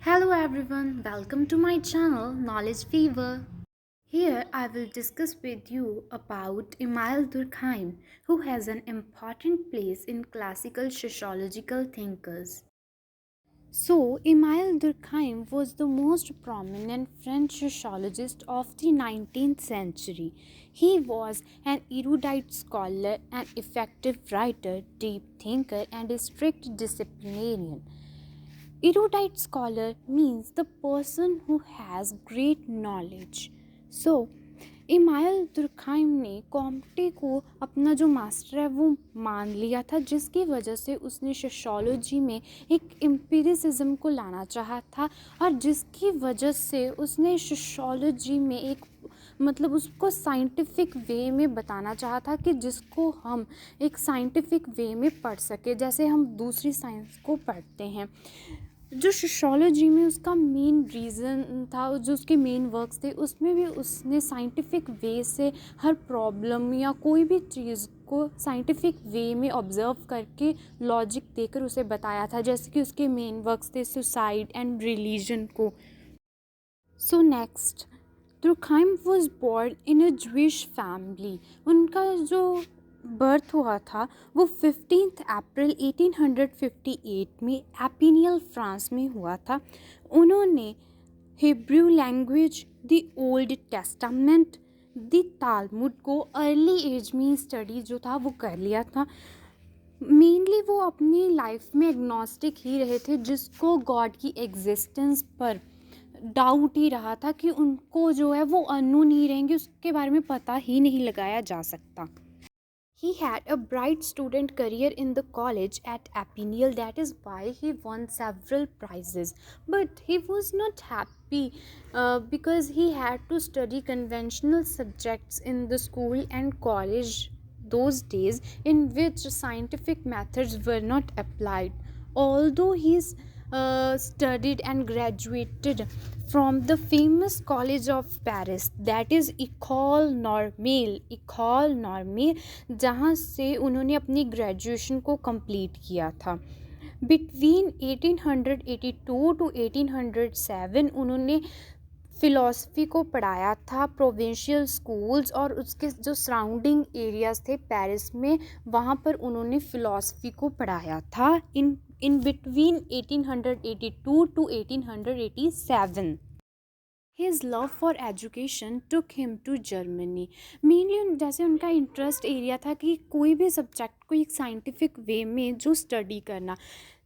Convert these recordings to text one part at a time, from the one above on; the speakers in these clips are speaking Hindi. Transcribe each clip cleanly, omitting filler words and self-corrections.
Hello everyone, welcome to my channel Knowledge Fever. Here I will discuss with you about Emile Durkheim, who has an important place in classical sociological thinkers. Emile Durkheim was the most prominent French sociologist of the 19th century. He was an erudite scholar, an effective writer, deep thinker, and a strict disciplinarian. Erudite scholar means the person who has great knowledge. So, email दुर्खाइम ने कॉम्टे को अपना जो मास्टर है वो मान लिया था, जिसकी वजह से उसने सोशियोलॉजी में एक एम्पिरिसिज्म को लाना चाहा था और जिसकी वजह से उसने सोशियोलॉजी में एक उसको साइंटिफिक वे में बताना चाहा था कि जिसको हम एक साइंटिफिक वे में पढ़ सके, जैसे हम दूसरी साइंस को पढ़ते हैं। जो सोशियोलॉजी में उसका मेन रीज़न था, जो उसके मेन वर्क्स थे, उसमें भी उसने साइंटिफिक वे से हर प्रॉब्लम या कोई भी चीज़ को साइंटिफिक वे में ऑब्ज़र्व करके लॉजिक देकर उसे बताया था, जैसे कि उसके मेन वर्क्स थे सुसाइड एंड रिलीजन को। So next, Durkheim was born in a Jewish family. उनका जो बर्थ हुआ था वो 15 अप्रैल 1858 में एपिनियल फ्रांस में हुआ था। उन्होंने Hebrew language, the Old Testament, the Talmud को अर्ली एज में स्टडी जो था वो कर लिया था। मेनली वो अपनी लाइफ में एग्नोस्टिक ही रहे थे, जिसको गॉड की एग्जिस्टेंस पर डाउट ही रहा था कि उनको जो है वो अननोन ही रहेंगे, उसके बारे में पता ही नहीं लगाया जा सकता। He had a bright student career in the college at Epiniel, that is why he won several prizes. But he was not happy because he had to study conventional subjects in the school and college those days, in which scientific methods were not applied. Although he's studied and graduated from the famous college of Paris, that is École Normale, जहाँ से उन्होंने अपनी ग्रेजुएशन को कंप्लीट किया था। बिटवीन 1882 टू 1807 उन्होंने फ़िलासफ़ी को पढ़ाया था प्रोविंशियल स्कूल्स और उसके जो सराउंडिंग एरियाज़ थे पेरिस में, वहाँ पर उन्होंने फ़िलासफ़ी को पढ़ाया था in between 1882 to 1887। His love for education took him to Germany. Mainly जैसे उनका इंटरेस्ट एरिया था कि कोई भी सब्जेक्ट को एक साइंटिफिक वे में जो स्टडी करना,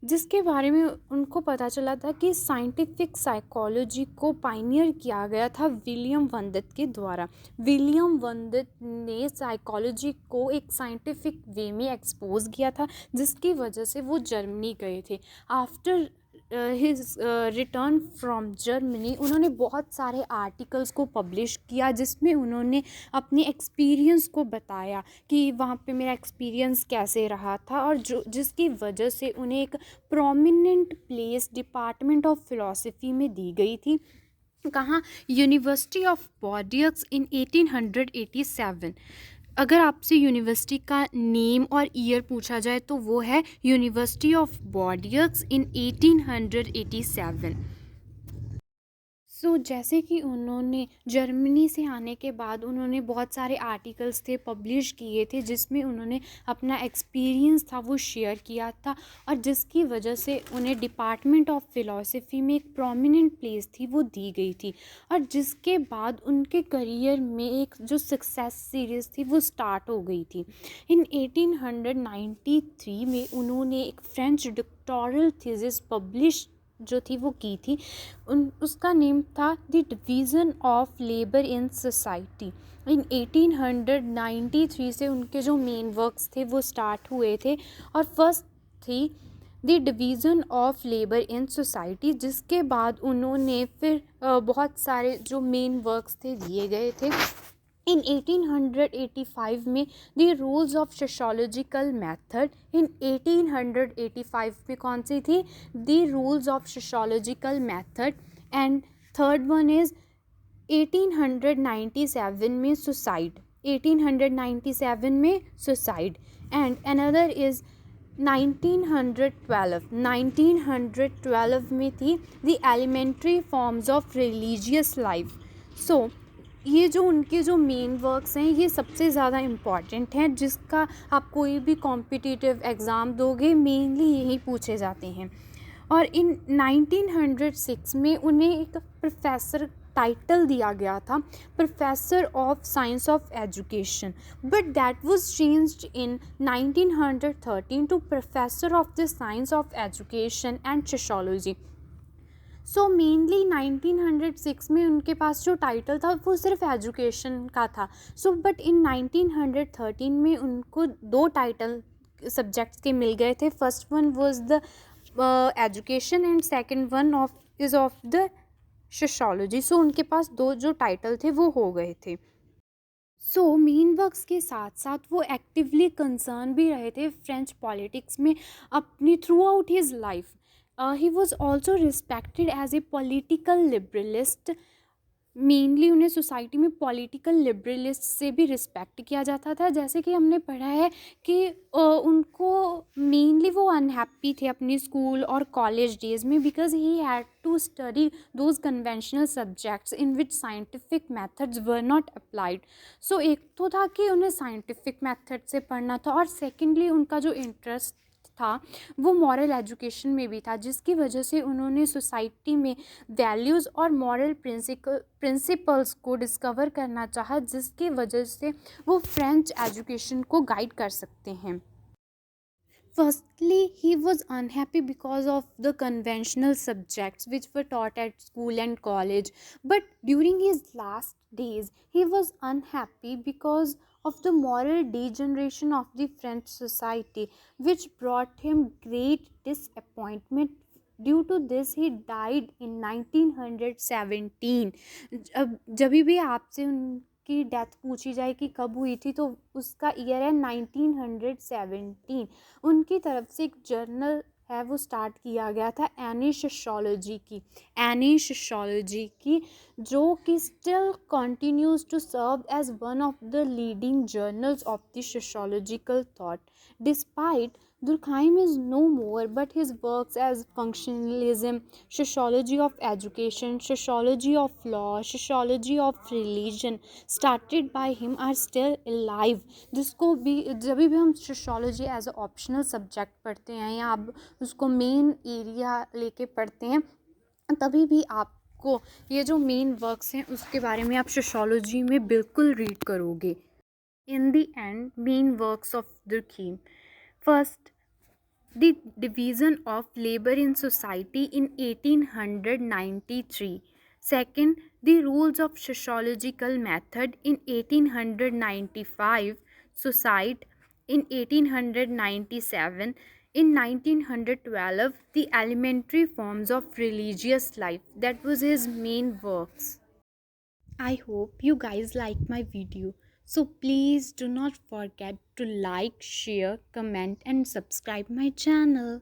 जिसके बारे में उनको पता चला था कि साइंटिफिक साइकोलॉजी को पायनियर किया गया था विलियम वंदित के द्वारा। विलियम वंदित ने साइकोलॉजी को एक साइंटिफिक वे में एक्सपोज किया था, जिसकी वजह से वो जर्मनी गए थे। After his return from Germany उन्होंने बहुत सारे आर्टिकल्स को पब्लिश किया, जिसमें उन्होंने अपने एक्सपीरियंस को बताया कि वहाँ पे मेरा एक्सपीरियंस कैसे रहा था, और जिसकी वजह से उन्हें एक prominent place department of philosophy में दी गई थी। कहाँ? यूनिवर्सिटी ऑफ बॉर्डियक्स इन 1887। अगर आपसे यूनिवर्सिटी का नेम और ईयर पूछा जाए तो वो है यूनिवर्सिटी ऑफ बॉर्डियक्स इन 1887। जैसे कि उन्होंने जर्मनी से आने के बाद उन्होंने बहुत सारे आर्टिकल्स थे पब्लिश किए थे, जिसमें उन्होंने अपना एक्सपीरियंस था वो शेयर किया था, और जिसकी वजह से उन्हें डिपार्टमेंट ऑफ फ़िलासफ़ी में एक प्रोमिनेंट प्लेस थी वो दी गई थी, और जिसके बाद उनके करियर में एक जो सक्सेस सीरीज़ थी वो स्टार्ट हो गई थी। इन 1893 में उन्होंने एक फ्रेंच डॉक्टोरल थीसिस पब्लिश जो थी वो की थी। उसका नेम था the division of labour in society. In 1893 से उनके जो मेन वर्क्स थे वो स्टार्ट हुए थे, और फर्स्ट थी the division of labour in society, जिसके बाद उन्होंने फिर बहुत सारे जो मेन वर्क्स थे दिए गए थे। इन 1885 में the rules of sociological method, in 1885 में कौन सी थी? The rules of sociological method. And third one is 1897 में सुसाइड, 1897 में सुसाइड। एंड अनदर इज़ 1912 में थी the elementary forms of religious life. So ये जो उनके जो मेन वर्क्स हैं ये सबसे ज़्यादा इम्पॉर्टेंट हैं, जिसका आप कोई भी कॉम्पिटिटिव एग्ज़ाम दोगे मेनली यही पूछे जाते हैं। और इन 1906 में उन्हें एक प्रोफेसर टाइटल दिया गया था, professor of science of education, but that was changed in 1913 to professor of the science of education and sociology. So mainly 1906 में उनके पास जो टाइटल था वो सिर्फ एजुकेशन का था। सो बट इन 1913 में उनको दो टाइटल सब्जेक्ट्स के मिल गए थे। First one was the education and second one of the sociology. So उनके पास दो जो टाइटल थे वो हो गए थे। सो मेन वर्क्स के साथ साथ वो एक्टिवली कंसर्न भी रहे थे फ्रेंच पॉलिटिक्स में अपनी throughout his life. He was also respected as a political liberalist. Mainly उन्हें सोसाइटी में पॉलिटिकल लिबरलिस्ट से भी रिस्पेक्ट किया जाता था। जैसे कि हमने पढ़ा है कि उनको मेनली वो अनहैप्पी थे अपनी स्कूल और कॉलेज डेज में, because he had to study those conventional subjects in which scientific methods were not applied. So एक तो था कि उन्हें साइंटिफिक मेथड से पढ़ना था, और सेकेंडली उनका जो इंटरेस्ट था वो मॉरल एजुकेशन में भी था, जिसकी वजह से उन्होंने सोसाइटी में वैल्यूज़ और मॉरल प्रिंसिपल्स को डिस्कवर करना चाहा, जिसकी वजह से वो फ्रेंच एजुकेशन को गाइड कर सकते हैं। Firstly, he was unhappy because of the conventional subjects which were taught at school and college. But during his last days, he was unhappy because of the moral degeneration of the French society, which brought him great disappointment. Due to this, he died in 1917. अब जभी भी आपसे की डेथ पूछी जाए कि कब हुई थी तो उसका ईयर है 1917। उनकी तरफ से एक जर्नल है वो स्टार्ट किया गया था एनी सोशियोलॉजी की, जो कि still continues to serve as one of the leading journals of the sociological thought. Despite Durkheim is no more, but his works as functionalism, sociology of education, sociology of law, sociology of religion, started by him, are still alive. जिसको भी जब भी हम sociology as a optional subject पढ़ते हैं या आप उसको मेन एरिया लेके पढ़ते हैं, तभी भी आपको ये जो मेन वर्क्स हैं उसके बारे में आप सोशियोलॉजी में बिल्कुल रीड करोगे। In the end main works of Durkheim. First, the division of labor in society in 1893. Second, the rules of sociological method in 1895. Society in 1897. In 1912, the elementary forms of religious life. That was his main works. I hope you guys like my video. So please do not forget to like, share, comment and subscribe my channel.